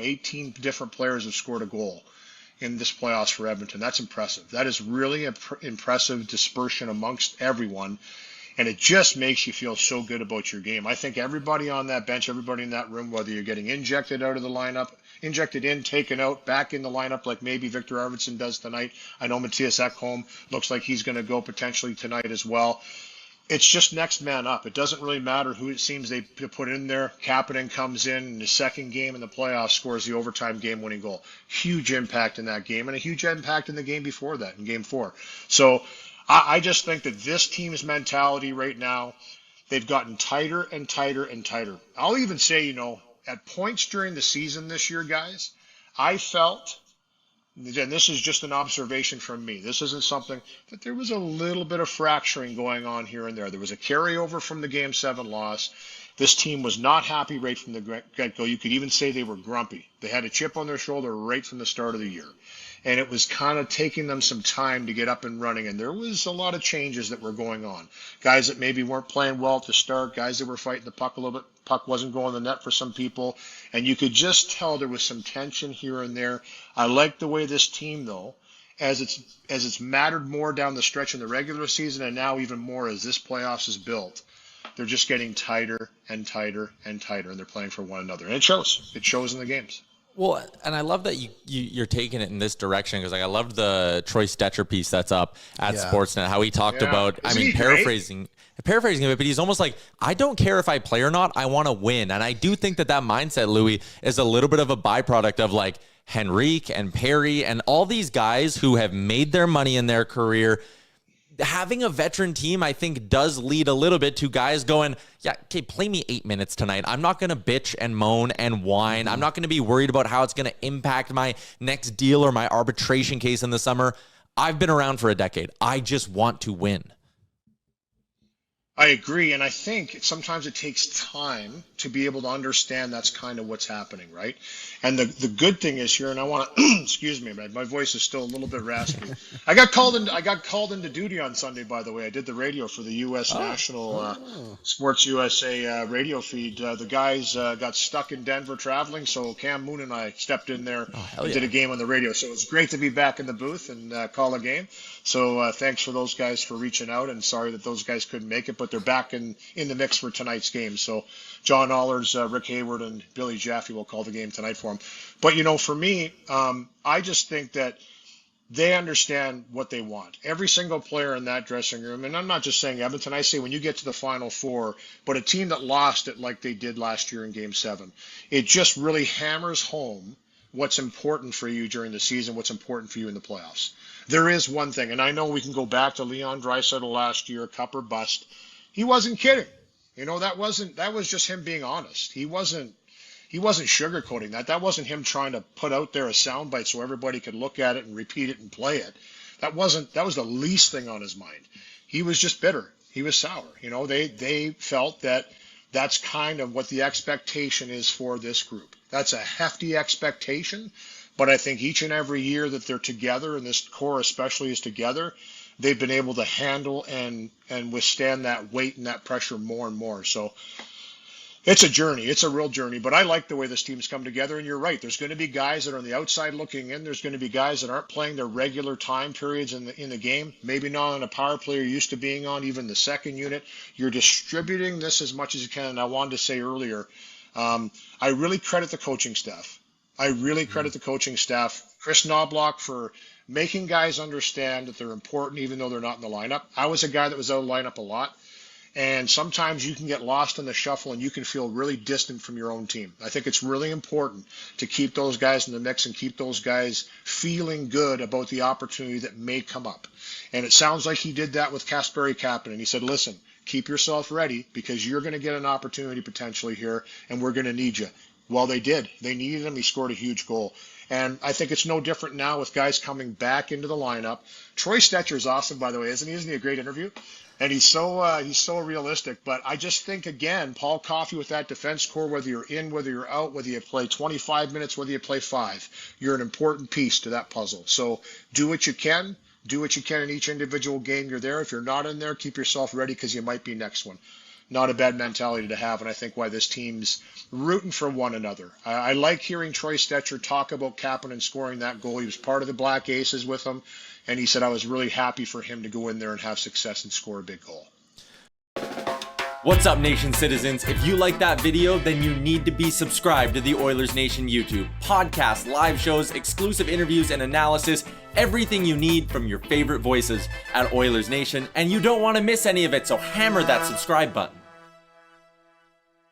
18 different players have scored a goal in this playoffs for Edmonton. That's impressive. That is really impressive dispersion amongst everyone. And it just makes you feel so good about your game. I think everybody on that bench, everybody in that room, whether you're getting injected out of the lineup, injected in, taken out, back in the lineup like maybe Victor Arvidsson does tonight. I know Matthias Ekholm looks like he's going to go potentially tonight as well. It's just next man up. It doesn't really matter who it seems they put in there. Kapanen comes in the second game in the playoffs, scores the overtime game-winning goal. Huge impact in that game, and a huge impact in the game before that, in Game 4. So I just think that this team's mentality right now, they've gotten tighter and tighter and tighter. I'll even say, at points during the season this year, guys, I felt, and this is just an observation from me, this isn't something, that there was a little bit of fracturing going on here and there. There was a carryover from the Game 7 loss. This team was not happy right from the get-go. You could even say they were grumpy. They had a chip on their shoulder right from the start of the year. And it was kind of taking them some time to get up and running. And there was a lot of changes that were going on. Guys that maybe weren't playing well at the start, guys that were fighting the puck a little bit. Puck wasn't going the net for some people. And you could just tell there was some tension here and there. I like the way this team, though, as it's mattered more down the stretch in the regular season and now even more as this playoffs is built, they're just getting tighter and tighter and tighter, and they're playing for one another. And it shows. It shows in the games. Well, and I love that you're taking it in this direction, because I loved the Troy Stecher piece that's up at Sportsnet, how he talked about, paraphrasing a bit, but he's almost like, I don't care if I play or not, I want to win. And I do think that mindset, Louie, is a little bit of a byproduct of like Henrique and Perry and all these guys who have made their money in their career. Having a veteran team, I think, does lead a little bit to guys going, yeah, okay, play me 8 minutes tonight. I'm not going to bitch and moan and whine. I'm not going to be worried about how it's going to impact my next deal or my arbitration case in the summer. I've been around for a decade. I just want to win. I agree, and I think sometimes it takes time to be able to understand that's kind of what's happening, right? And the good thing is here, and I want to excuse me, my voice is still a little bit raspy. I got called into duty on Sunday, by the way. I did the radio for the U.S. National Sports USA radio feed. The guys got stuck in Denver traveling, so Cam Moon and I stepped in there and did a game on the radio. So it's great to be back in the booth and call a game. So thanks for those guys for reaching out, and sorry that those guys couldn't make it, but they're back in the mix for tonight's game. So John Allers, Rick Hayward, and Billy Jaffe will call the game tonight for him. But, for me, I just think that they understand what they want. Every single player in that dressing room, and I'm not just saying Edmonton, I say when you get to the Final Four, but a team that lost it like they did last year in Game 7, it just really hammers home what's important for you during the season, what's important for you in the playoffs. There is one thing, and I know we can go back to Leon Draisaitl last year, cup or bust. He wasn't kidding. That was just him being honest. He wasn't sugarcoating that. That wasn't him trying to put out there a soundbite so everybody could look at it and repeat it and play it. That was the least thing on his mind. He was just bitter. He was sour. They felt that that's kind of what the expectation is for this group. That's a hefty expectation, but I think each and every year that they're together, and this core especially is together, they've been able to handle and withstand that weight and that pressure more and more. So it's a journey. It's a real journey. But I like the way this team's come together. And you're right. There's going to be guys that are on the outside looking in. There's going to be guys that aren't playing their regular time periods in the game. Maybe not on a power play you're used to being on, even the second unit. You're distributing this as much as you can. And I wanted to say earlier, I really credit the coaching staff. Chris Knobloch for making guys understand that they're important even though they're not in the lineup. I was a guy that was out of the lineup a lot, and sometimes you can get lost in the shuffle and you can feel really distant from your own team. I think it's really important to keep those guys in the mix and keep those guys feeling good about the opportunity that may come up. And it sounds like he did that with Kasperi Kapanen. He said, listen, keep yourself ready because you're going to get an opportunity potentially here, and we're going to need you. Well, they did. They needed him. He scored a huge goal. And I think it's no different now with guys coming back into the lineup. Troy Stecher is awesome, by the way, isn't he? Isn't he a great interview? And he's so realistic. But I just think, again, Paul Coffey with that defense core, whether you're in, whether you're out, whether you play 25 minutes, whether you play 5, you're an important piece to that puzzle. So do what you can. Do what you can in each individual game you're there. If you're not in there, keep yourself ready because you might be next one. not a bad mentality to have, and I think why this team's rooting for one another. I like hearing Troy Stecher talk about Kapanen scoring that goal. He was part of the Black Aces with him, and he said, I was really happy for him to go in there and have success and score a big goal. What's up, Nation citizens? If you like that video, then you need to be subscribed to the Oilers Nation YouTube. Podcasts, live shows, exclusive interviews, and analysis. Everything you need from your favorite voices at Oilers Nation. And you don't want to miss any of it, so hammer that subscribe button.